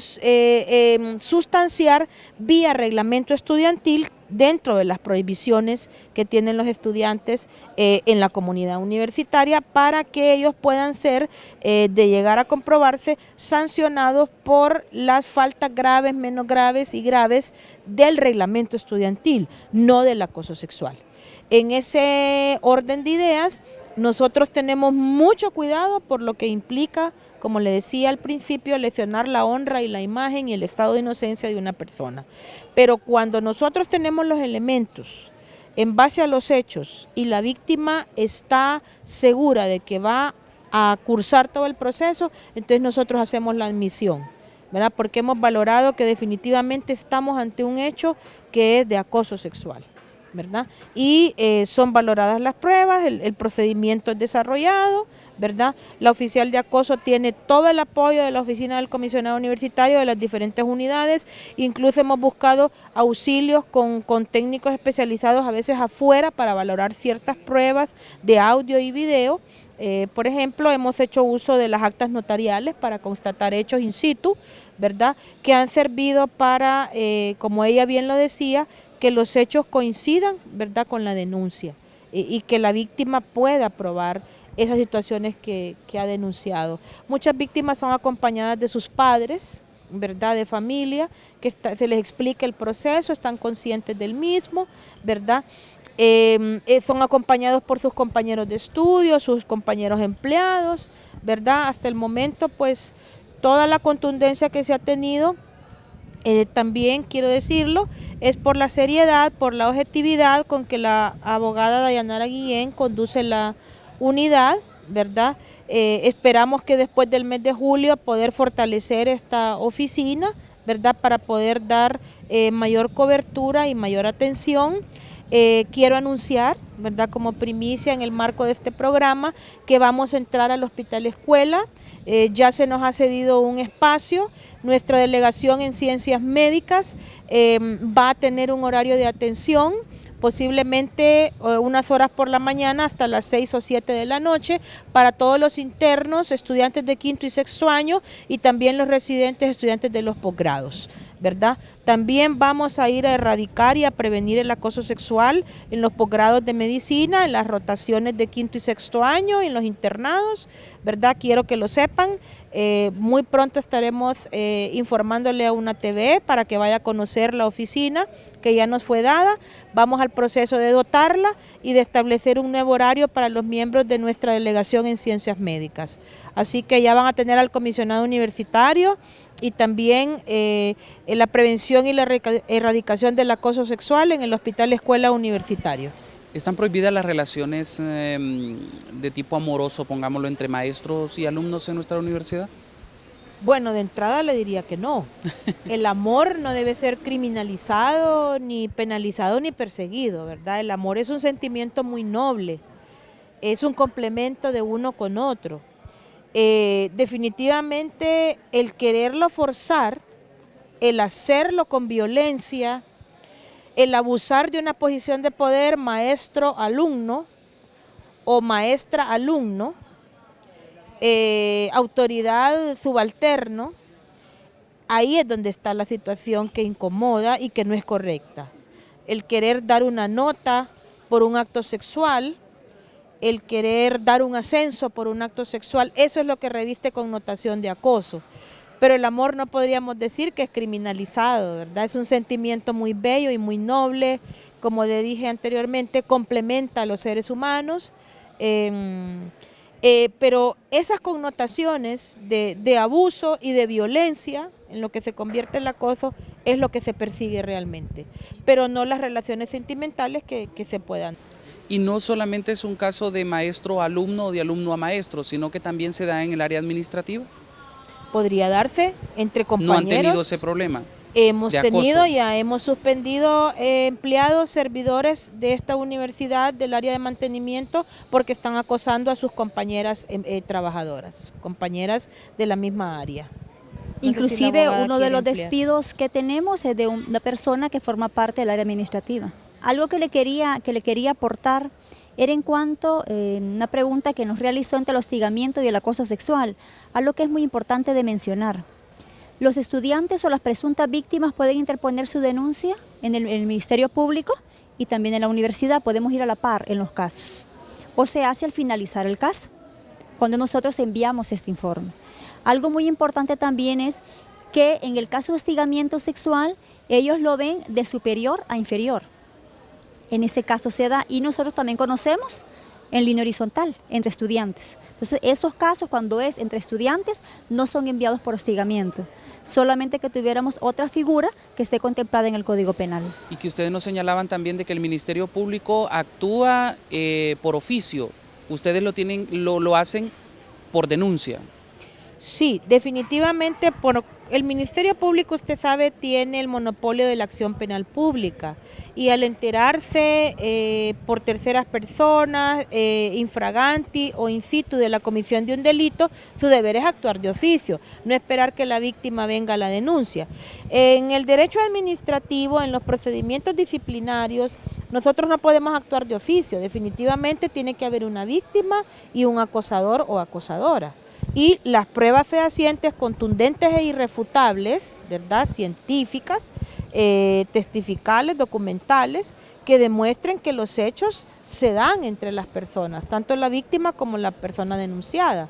sustanciar vía reglamento estudiantil dentro de las prohibiciones que tienen los estudiantes en la comunidad universitaria, para que ellos puedan ser, de llegar a comprobarse, sancionados por las faltas graves, menos graves y graves del reglamento estudiantil, no del acoso sexual. En ese orden de ideas, nosotros tenemos mucho cuidado por lo que implica, como le decía al principio, lesionar la honra y la imagen y el estado de inocencia de una persona. Pero cuando nosotros tenemos los elementos en base a los hechos y la víctima está segura de que va a cursar todo el proceso, entonces nosotros hacemos la admisión, ¿verdad? Porque hemos valorado que definitivamente estamos ante un hecho que es de acoso sexual, ¿verdad? Y son valoradas las pruebas, el procedimiento es desarrollado, ¿verdad? La oficial de acoso tiene todo el apoyo de la oficina del comisionado universitario, de las diferentes unidades, incluso hemos buscado auxilios con técnicos especializados a veces afuera para valorar ciertas pruebas de audio y video. Por ejemplo, hemos hecho uso de las actas notariales para constatar hechos in situ, ¿verdad? Que han servido para, como ella bien lo decía, que los hechos coincidan, ¿verdad?, con la denuncia y que la víctima pueda probar esas situaciones que ha denunciado. Muchas víctimas son acompañadas de sus padres, ¿verdad?, de familia, que se les explica el proceso, están conscientes del mismo, ¿verdad? Son acompañados por sus compañeros de estudio, sus compañeros empleados, ¿verdad? Hasta el momento, pues, toda la contundencia que se ha tenido, también quiero decirlo, es por la seriedad, por la objetividad con que la abogada Dayanara Guillén conduce la unidad, ¿verdad? Esperamos que después del mes de julio poder fortalecer esta oficina, ¿verdad? Para poder dar mayor cobertura y mayor atención. Quiero anunciar, ¿verdad?, como primicia en el marco de este programa, que vamos a entrar al Hospital Escuela. Ya se nos ha cedido un espacio. Nuestra delegación en Ciencias Médicas va a tener un horario de atención, posiblemente unas horas por la mañana hasta las 6 o 7 de la noche, para todos los internos, estudiantes de quinto y sexto año, y también los residentes, estudiantes de los posgrados, ¿verdad? También vamos a ir a erradicar y a prevenir el acoso sexual en los posgrados de medicina, en las rotaciones de quinto y sexto año, en los internados, ¿verdad? Quiero que lo sepan. Muy pronto estaremos informándole a una TV para que vaya a conocer la oficina que ya nos fue dada. Vamos al proceso de dotarla y de establecer un nuevo horario para los miembros de nuestra delegación en Ciencias Médicas. Así que ya van a tener al comisionado universitario y también la prevención y la erradicación del acoso sexual en el Hospital Escuela Universitario. ¿Están prohibidas las relaciones de tipo amoroso, pongámoslo, entre maestros y alumnos en nuestra universidad? Bueno, de entrada le diría que no. El amor no debe ser criminalizado, ni penalizado, ni perseguido, ¿verdad? El amor es un sentimiento muy noble, es un complemento de uno con otro. Definitivamente el quererlo forzar, el hacerlo con violencia, el abusar de una posición de poder maestro-alumno o maestra-alumno, autoridad subalterno, ahí es donde está la situación que incomoda y que no es correcta. El querer dar una nota por un acto sexual, el querer dar un ascenso por un acto sexual, eso es lo que reviste connotación de acoso. Pero el amor no podríamos decir que es criminalizado, ¿verdad? Es un sentimiento muy bello y muy noble, como le dije anteriormente, complementa a los seres humanos, pero esas connotaciones de abuso y de violencia, en lo que se convierte el acoso, es lo que se persigue realmente, pero no las relaciones sentimentales que se puedan. Y no solamente es un caso de maestro a alumno o de alumno a maestro, sino que también se da en el área administrativa. Podría darse entre compañeros. ¿No han tenido ese problema? Hemos tenido, ya hemos suspendido empleados, servidores de esta universidad del área de mantenimiento porque están acosando a sus compañeras trabajadoras, compañeras de la misma área. Inclusive uno de los despidos que tenemos es de una persona que forma parte del área administrativa. Algo que le quería aportar era en cuanto a una pregunta que nos realizó entre el hostigamiento y el acoso sexual, algo que es muy importante de mencionar. Los estudiantes o las presuntas víctimas pueden interponer su denuncia en el Ministerio Público y también en la universidad, podemos ir a la par en los casos. O se hace al finalizar el caso, cuando nosotros enviamos este informe. Algo muy importante también es que en el caso de hostigamiento sexual, ellos lo ven de superior a inferior. En ese caso se da, y nosotros también conocemos en línea horizontal, entre estudiantes. Entonces, esos casos, cuando es entre estudiantes, no son enviados por hostigamiento, solamente que tuviéramos otra figura que esté contemplada en el Código Penal. Y que ustedes nos señalaban también de que el Ministerio Público actúa por oficio, ustedes lo hacen por denuncia. Sí, definitivamente el Ministerio Público, usted sabe, tiene el monopolio de la acción penal pública y al enterarse por terceras personas, infraganti o in situ de la comisión de un delito, su deber es actuar de oficio, no esperar que la víctima venga a la denuncia. En el derecho administrativo, en los procedimientos disciplinarios, nosotros no podemos actuar de oficio, definitivamente tiene que haber una víctima y un acosador o acosadora. Y las pruebas fehacientes, contundentes e irrefutables, ¿verdad?, científicas, testificales, documentales, que demuestren que los hechos se dan entre las personas, tanto la víctima como la persona denunciada.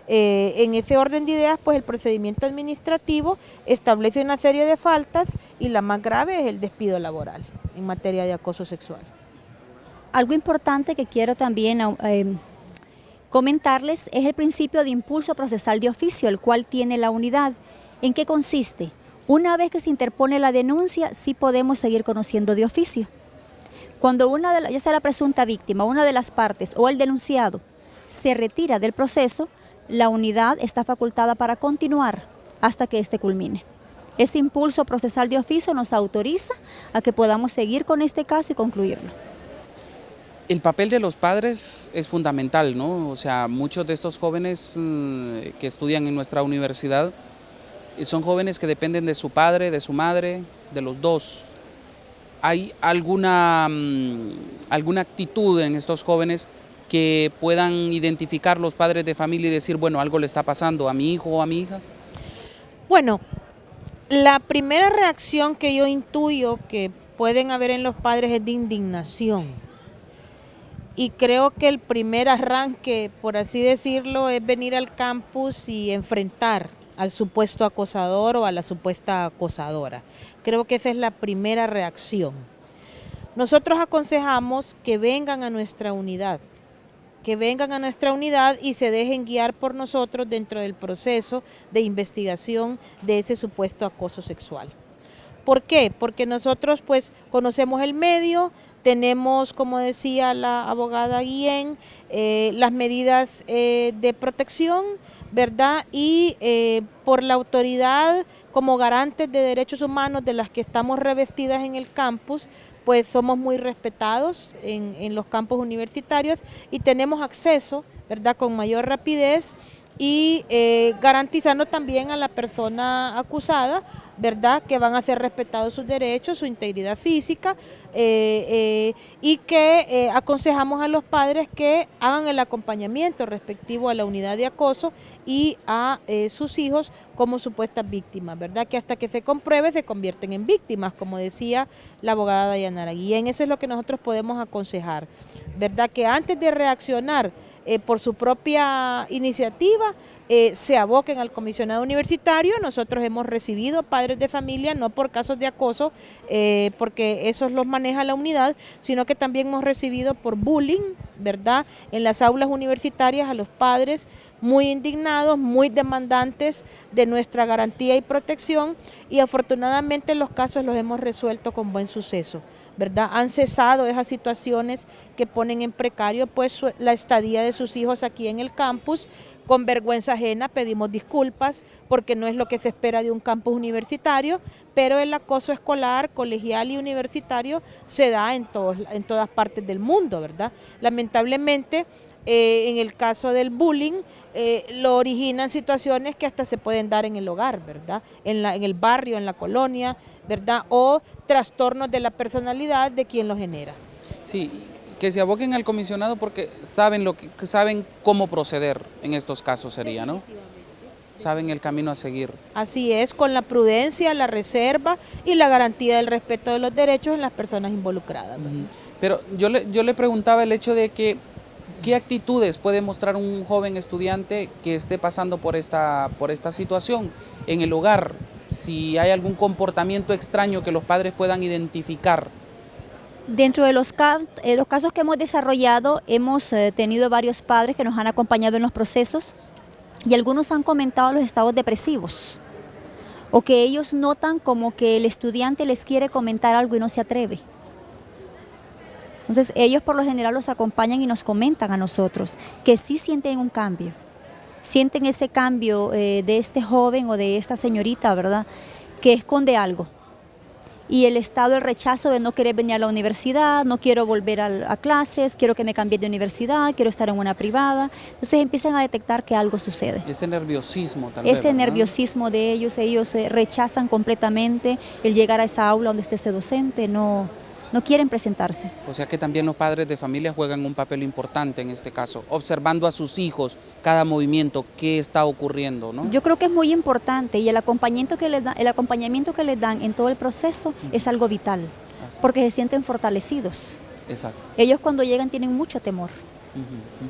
En ese orden de ideas, pues el procedimiento administrativo establece una serie de faltas y la más grave es el despido laboral en materia de acoso sexual. Algo importante que quiero también comentarles es el principio de impulso procesal de oficio, el cual tiene la unidad. ¿En qué consiste? Una vez que se interpone la denuncia, sí podemos seguir conociendo de oficio. Cuando ya sea la presunta víctima, una de las partes o el denunciado, se retira del proceso, la unidad está facultada para continuar hasta que éste culmine. Ese impulso procesal de oficio nos autoriza a que podamos seguir con este caso y concluirlo. El papel de los padres es fundamental, ¿no? O sea, muchos de estos jóvenes que estudian en nuestra universidad son jóvenes que dependen de su padre, de su madre, de los dos. ¿Hay alguna actitud en estos jóvenes que puedan identificar los padres de familia y decir, bueno, algo le está pasando a mi hijo o a mi hija? Bueno, la primera reacción que yo intuyo que pueden haber en los padres es de indignación. Y creo que el primer arranque, por así decirlo, es venir al campus y enfrentar al supuesto acosador o a la supuesta acosadora. Creo que esa es la primera reacción. Nosotros aconsejamos que vengan a nuestra unidad, y se dejen guiar por nosotros dentro del proceso de investigación de ese supuesto acoso sexual. ¿Por qué? Porque nosotros pues conocemos el medio, tenemos, como decía la abogada Guillén, las medidas de protección, ¿verdad? Y por la autoridad como garantes de derechos humanos de las que estamos revestidas en el campus, pues somos muy respetados en los campus universitarios y tenemos acceso, ¿verdad?, con mayor rapidez y garantizando también a la persona acusada, ¿verdad?, que van a ser respetados sus derechos, su integridad física y que aconsejamos a los padres que hagan el acompañamiento respectivo a la unidad de acoso y a sus hijos como supuestas víctimas, ¿verdad?, que hasta que se compruebe se convierten en víctimas, como decía la abogada Dayanara Guillén. Eso es lo que nosotros podemos aconsejar, ¿verdad?, que antes de reaccionar por su propia iniciativa, se aboquen al comisionado universitario. Nosotros hemos recibido padres de familia, no por casos de acoso, porque esos los maneja la unidad, sino que también hemos recibido por bullying, ¿verdad?, en las aulas universitarias a los padres muy indignados, muy demandantes de nuestra garantía y protección, y afortunadamente los casos los hemos resuelto con buen suceso, ¿verdad? Han cesado esas situaciones que ponen en precario pues la estadía de sus hijos aquí en el campus. Con vergüenza ajena pedimos disculpas porque no es lo que se espera de un campus universitario, pero el acoso escolar, colegial y universitario se da en todas partes del mundo, ¿verdad? Lamentablemente, en el caso del bullying, lo originan situaciones que hasta se pueden dar en el hogar, ¿verdad? En el barrio, en la colonia, ¿verdad? O trastornos de la personalidad de quien lo genera. Sí, que se aboquen al comisionado porque saben cómo proceder en estos casos sería, ¿no? Saben el camino a seguir. Así es, con la prudencia, la reserva y la garantía del respeto de los derechos en las personas involucradas, ¿verdad? Pero yo le preguntaba el hecho de que ¿qué actitudes puede mostrar un joven estudiante que esté pasando por esta situación en el hogar? Si hay algún comportamiento extraño que los padres puedan identificar. Dentro de los casos que hemos desarrollado, hemos tenido varios padres que nos han acompañado en los procesos y algunos han comentado los estados depresivos o que ellos notan como que el estudiante les quiere comentar algo y no se atreve. Entonces ellos por lo general los acompañan y nos comentan a nosotros que sí sienten un cambio, sienten ese cambio de este joven o de esta señorita, ¿verdad?, que esconde algo. Y el estado, el rechazo de no querer venir a la universidad, no quiero volver a clases, quiero que me cambie de universidad, quiero estar en una privada. Entonces empiezan a detectar que algo sucede. Ese nerviosismo también. Ese nerviosismo de ellos rechazan completamente el llegar a esa aula donde esté ese docente, no quieren presentarse. O sea que también los padres de familia juegan un papel importante en este caso, observando a sus hijos cada movimiento, qué está ocurriendo, ¿no? Yo creo que es muy importante y el acompañamiento que les dan en todo el proceso es algo vital, porque se sienten fortalecidos. Exacto. Ellos cuando llegan tienen mucho temor.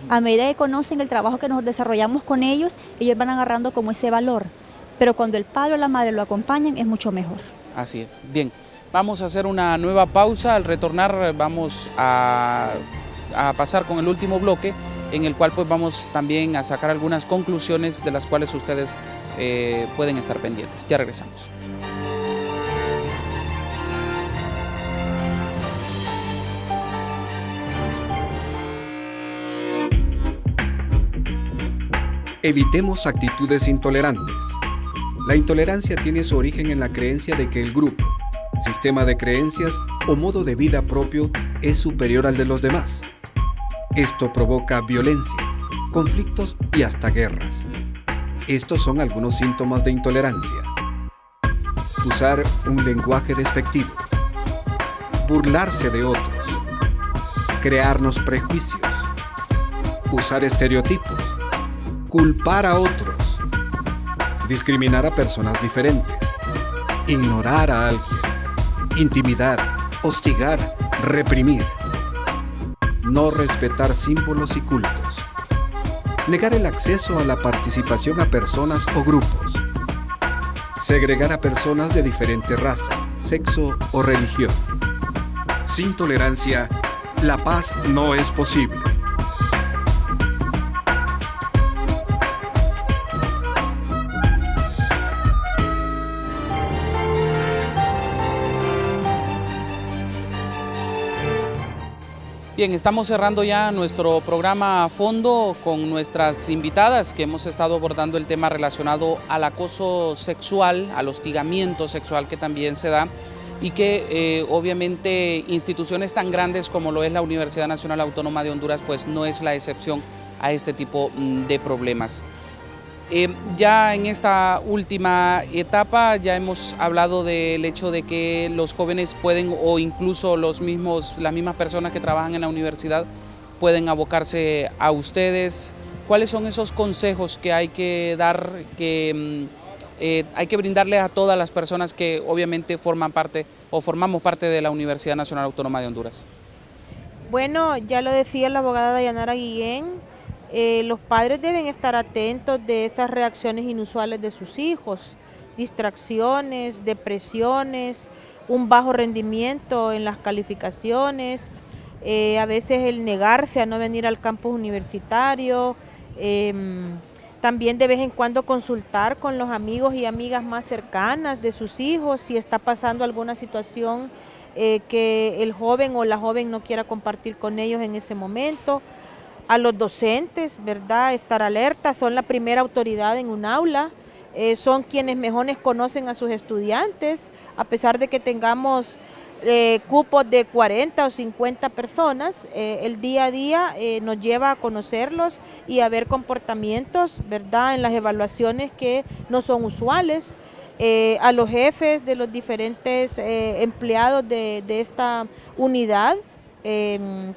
A medida que conocen el trabajo que nos desarrollamos con ellos, ellos van agarrando como ese valor, pero cuando el padre o la madre lo acompañan es mucho mejor. Así es. Bien. Vamos a hacer una nueva pausa, al retornar vamos a pasar con el último bloque en el cual pues vamos también a sacar algunas conclusiones de las cuales ustedes pueden estar pendientes. Ya regresamos. Evitemos actitudes intolerantes. La intolerancia tiene su origen en la creencia de que el grupo, sistema de creencias o modo de vida propio es superior al de los demás. Esto provoca violencia, conflictos y hasta guerras. Estos son algunos síntomas de intolerancia. Usar un lenguaje despectivo, burlarse de otros, crearnos prejuicios, usar estereotipos, culpar a otros, discriminar a personas diferentes, ignorar a alguien, intimidar, hostigar, reprimir, no respetar símbolos y cultos, negar el acceso a la participación a personas o grupos, segregar a personas de diferente raza, sexo o religión. Sin tolerancia, la paz no es posible. Bien, estamos cerrando ya nuestro programa a fondo con nuestras invitadas que hemos estado abordando el tema relacionado al acoso sexual, al hostigamiento sexual que también se da y que obviamente instituciones tan grandes como lo es la Universidad Nacional Autónoma de Honduras pues no es la excepción a este tipo de problemas. Ya en esta última etapa ya hemos hablado del hecho de que los jóvenes pueden o incluso las mismas personas que trabajan en la universidad pueden abocarse a ustedes. ¿Cuáles son esos consejos que hay que dar, que hay que brindarles a todas las personas que obviamente forman parte o formamos parte de la Universidad Nacional Autónoma de Honduras? Bueno, ya lo decía la abogada Dayanara Guillén, los padres deben estar atentos de esas reacciones inusuales de sus hijos, distracciones, depresiones, un bajo rendimiento en las calificaciones, a veces el negarse a no venir al campus universitario, también de vez en cuando consultar con los amigos y amigas más cercanas de sus hijos si está pasando alguna situación que el joven o la joven no quiera compartir con ellos en ese momento. A los docentes, ¿verdad? Estar alerta, son la primera autoridad en un aula, son quienes mejores conocen a sus estudiantes, a pesar de que tengamos cupos de 40 o 50 personas, el día a día nos lleva a conocerlos y a ver comportamientos, ¿verdad? En las evaluaciones que no son usuales. A los jefes de los diferentes empleados de esta unidad,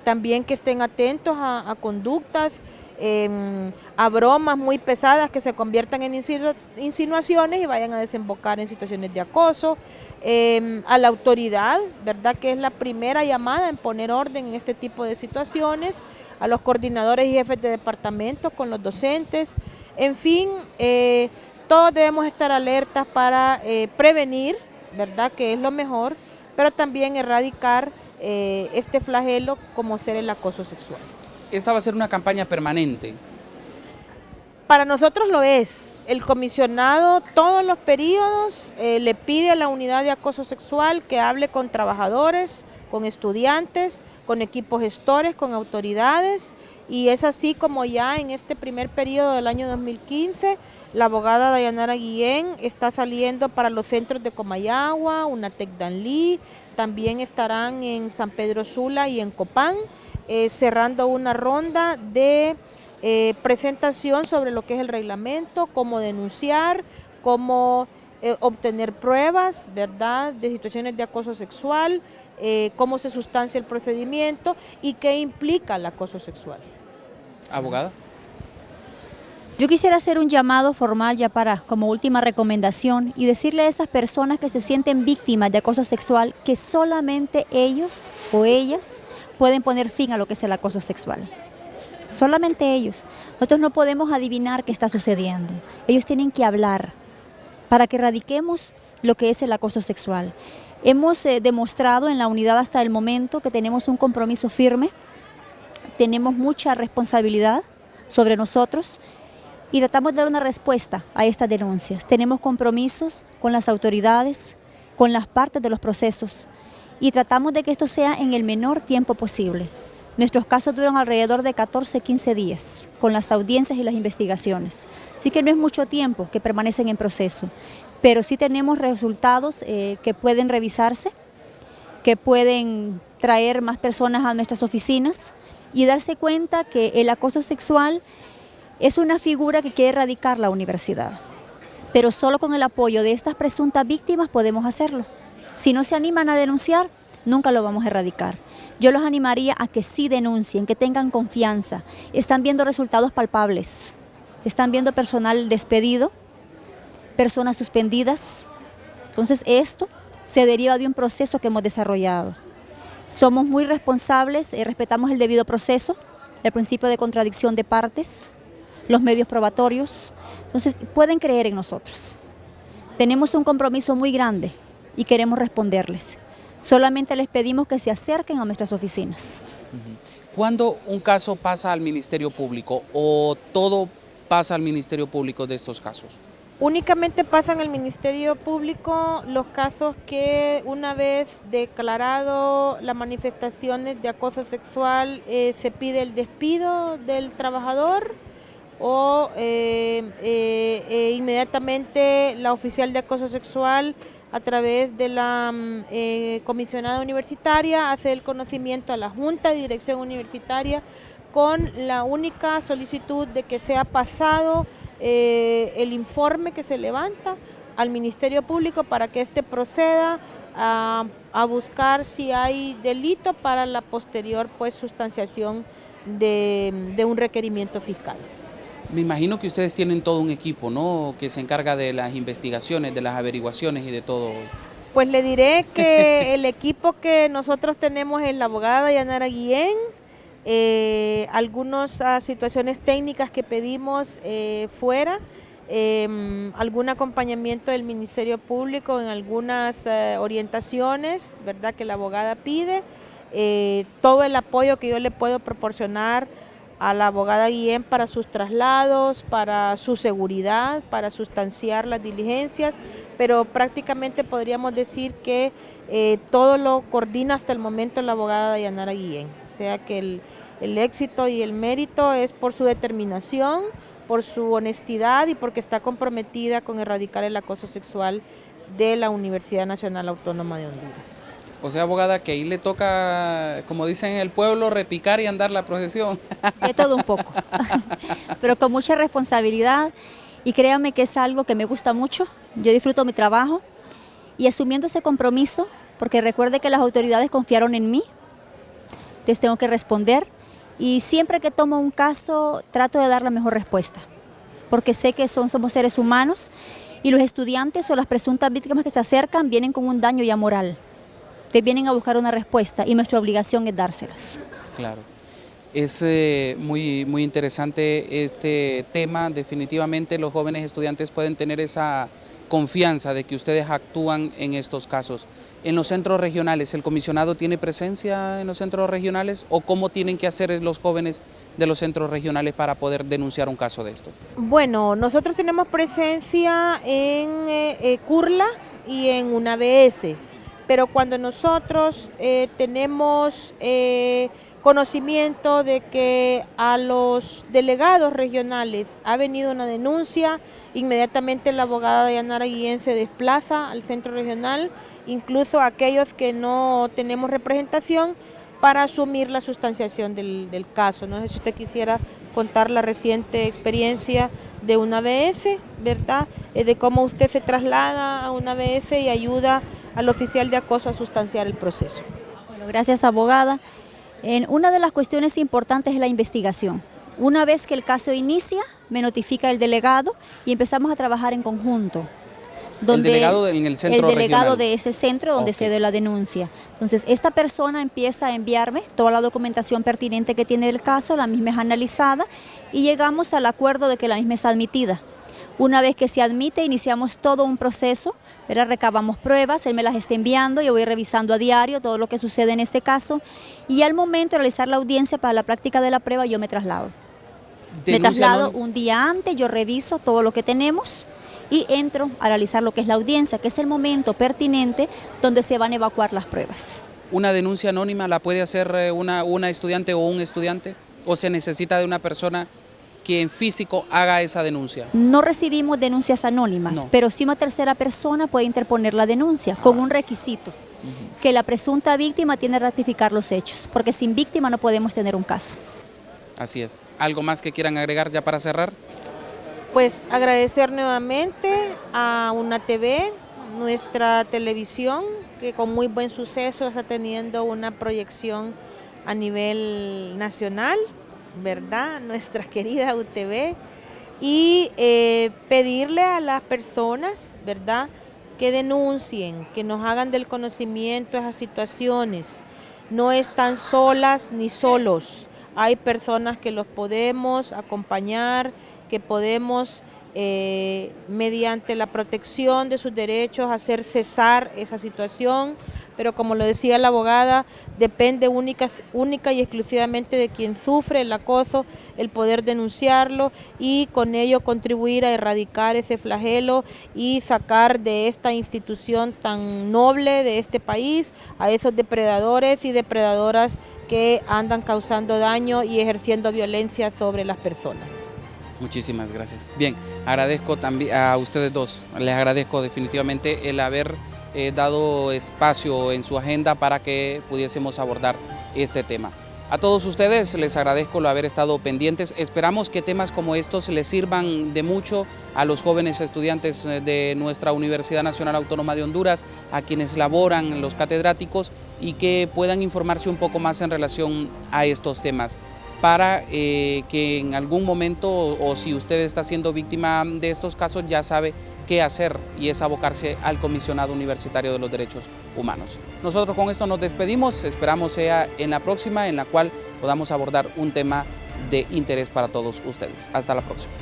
también que estén atentos a conductas, a bromas muy pesadas que se conviertan en insinuaciones y vayan a desembocar en situaciones de acoso, a la autoridad, ¿verdad? Que es la primera llamada en poner orden en este tipo de situaciones, a los coordinadores y jefes de departamento con los docentes, en fin, todos debemos estar alertas para prevenir, ¿verdad? Que es lo mejor, pero también erradicar este flagelo como ser el acoso sexual. Esta va a ser una campaña permanente. Para nosotros lo es. El comisionado todos los periodos le pide a la unidad de acoso sexual que hable con trabajadores, con estudiantes, con equipos gestores, con autoridades, y es así como ya en este primer periodo del año 2015 la abogada Dayanara Guillén está saliendo para los centros de Comayagua, Unatec Danlí, también estarán en San Pedro Sula y en Copán, cerrando una ronda de presentación sobre lo que es el reglamento, cómo denunciar, cómo obtener pruebas, ¿verdad?, de situaciones de acoso sexual, cómo se sustancia el procedimiento y qué implica el acoso sexual. Abogada. Yo quisiera hacer un llamado formal ya como última recomendación y decirle a esas personas que se sienten víctimas de acoso sexual que solamente ellos o ellas pueden poner fin a lo que es el acoso sexual. Solamente ellos. Nosotros no podemos adivinar qué está sucediendo. Ellos tienen que hablar para que erradiquemos lo que es el acoso sexual. Hemos demostrado en la unidad hasta el momento que tenemos un compromiso firme, tenemos mucha responsabilidad sobre nosotros y tratamos de dar una respuesta a estas denuncias. Tenemos compromisos con las autoridades, con las partes de los procesos y tratamos de que esto sea en el menor tiempo posible. Nuestros casos duran alrededor de 14-15 días con las audiencias y las investigaciones. Así que no es mucho tiempo que permanecen en proceso, pero sí tenemos resultados que pueden revisarse, que pueden traer más personas a nuestras oficinas y darse cuenta que el acoso sexual es una figura que quiere erradicar la universidad. Pero solo con el apoyo de estas presuntas víctimas podemos hacerlo. Si no se animan a denunciar, nunca lo vamos a erradicar. Yo los animaría a que sí denuncien, que tengan confianza. Están viendo resultados palpables, están viendo personal despedido, personas suspendidas. Entonces esto se deriva de un proceso que hemos desarrollado. Somos muy responsables, respetamos el debido proceso, el principio de contradicción de partes, los medios probatorios. Entonces pueden creer en nosotros. Tenemos un compromiso muy grande y queremos responderles. Solamente les pedimos que se acerquen a nuestras oficinas. ¿Cuándo un caso pasa al Ministerio Público o todo pasa al Ministerio Público de estos casos? Únicamente pasan al Ministerio Público los casos que una vez declarado las manifestaciones de acoso sexual se pide el despido del trabajador o inmediatamente la oficial de acoso sexual a través de la comisionada universitaria hace el conocimiento a la Junta de Dirección Universitaria con la única solicitud de que sea pasado el informe que se levanta al Ministerio Público para que éste proceda a buscar si hay delito para la posterior sustanciación de un requerimiento fiscal. Me imagino que ustedes tienen todo un equipo, ¿no?, que se encarga de las investigaciones, de las averiguaciones y de todo. Pues le diré que el equipo que nosotros tenemos es la abogada Yanara Guillén, algunas situaciones técnicas que pedimos fuera, algún acompañamiento del Ministerio Público en algunas orientaciones, ¿verdad?, que la abogada pide, todo el apoyo que yo le puedo proporcionar a la abogada Guillén para sus traslados, para su seguridad, para sustanciar las diligencias, pero prácticamente podríamos decir que todo lo coordina hasta el momento la abogada Yanara Guillén. O sea que el éxito y el mérito es por su determinación, por su honestidad y porque está comprometida con erradicar el acoso sexual de la Universidad Nacional Autónoma de Honduras. O sea, abogada, que ahí le toca, como dicen en el pueblo, repicar y andar la procesión. De todo un poco, pero con mucha responsabilidad y créanme que es algo que me gusta mucho. Yo disfruto mi trabajo y asumiendo ese compromiso, porque recuerde que las autoridades confiaron en mí, entonces tengo que responder y siempre que tomo un caso trato de dar la mejor respuesta, porque sé que somos seres humanos y los estudiantes o las presuntas víctimas que se acercan vienen con un daño ya moral. Te vienen a buscar una respuesta y nuestra obligación es dárselas. Claro. Es muy interesante este tema. Definitivamente los jóvenes estudiantes pueden tener esa confianza de que ustedes actúan en estos casos. En los centros regionales, ¿el comisionado tiene presencia en los centros regionales o cómo tienen que hacer los jóvenes de los centros regionales para poder denunciar un caso de esto? Bueno, nosotros tenemos presencia en Curla y en una ABS. Pero cuando nosotros tenemos conocimiento de que a los delegados regionales ha venido una denuncia, inmediatamente la abogada Yanara Guillén se desplaza al centro regional, incluso aquellos que no tenemos representación, para asumir la sustanciación del caso. No sé si usted quisiera contar la reciente experiencia de una ABS, ¿verdad? De cómo usted se traslada a una ABS y ayuda al oficial de acoso a sustanciar el proceso. Bueno, gracias, abogada. Una de las cuestiones importantes es la investigación. Una vez que el caso inicia, me notifica el delegado y empezamos a trabajar en conjunto. Donde el delegado en el centro regional. El delegado regional de ese centro donde se dio la denuncia. Entonces, esta persona empieza a enviarme toda la documentación pertinente que tiene el caso, la misma es analizada y llegamos al acuerdo de que la misma es admitida. Una vez que se admite, iniciamos todo un proceso, ¿verdad? Recabamos pruebas, él me las está enviando, yo voy revisando a diario todo lo que sucede en este caso y al momento de realizar la audiencia para la práctica de la prueba yo me traslado. Me traslado un día antes, yo reviso todo lo que tenemos y entro a realizar lo que es la audiencia, que es el momento pertinente donde se van a evacuar las pruebas. ¿Una denuncia anónima la puede hacer una estudiante o un estudiante? ¿O se necesita de una persona que en físico haga esa denuncia? No recibimos denuncias anónimas, No. pero sí una tercera persona puede interponer la denuncia con un requisito, que la presunta víctima tiene que ratificar los hechos, porque sin víctima no podemos tener un caso. Así es. ¿Algo más que quieran agregar ya para cerrar? Pues agradecer nuevamente a Una TV, nuestra televisión, que con muy buen suceso está teniendo una proyección a nivel nacional, ¿verdad? Nuestra querida UTV, y pedirle a las personas, ¿verdad?, que denuncien, que nos hagan del conocimiento esas situaciones. No están solas ni solos, hay personas que los podemos acompañar, que podemos mediante la protección de sus derechos hacer cesar esa situación, pero como lo decía la abogada, depende única y exclusivamente de quien sufre el acoso, el poder denunciarlo y con ello contribuir a erradicar ese flagelo y sacar de esta institución tan noble de este país a esos depredadores y depredadoras que andan causando daño y ejerciendo violencia sobre las personas. Muchísimas gracias. Bien, agradezco también a ustedes dos, les agradezco definitivamente el haber dado espacio en su agenda para que pudiésemos abordar este tema. A todos ustedes les agradezco el haber estado pendientes. Esperamos que temas como estos les sirvan de mucho a los jóvenes estudiantes de nuestra Universidad Nacional Autónoma de Honduras, a quienes laboran los catedráticos y que puedan informarse un poco más en relación a estos temas, para que en algún momento, o si usted está siendo víctima de estos casos, ya sabe qué hacer, y es abocarse al Comisionado Universitario de los Derechos Humanos. Nosotros con esto nos despedimos, esperamos sea en la próxima, en la cual podamos abordar un tema de interés para todos ustedes. Hasta la próxima.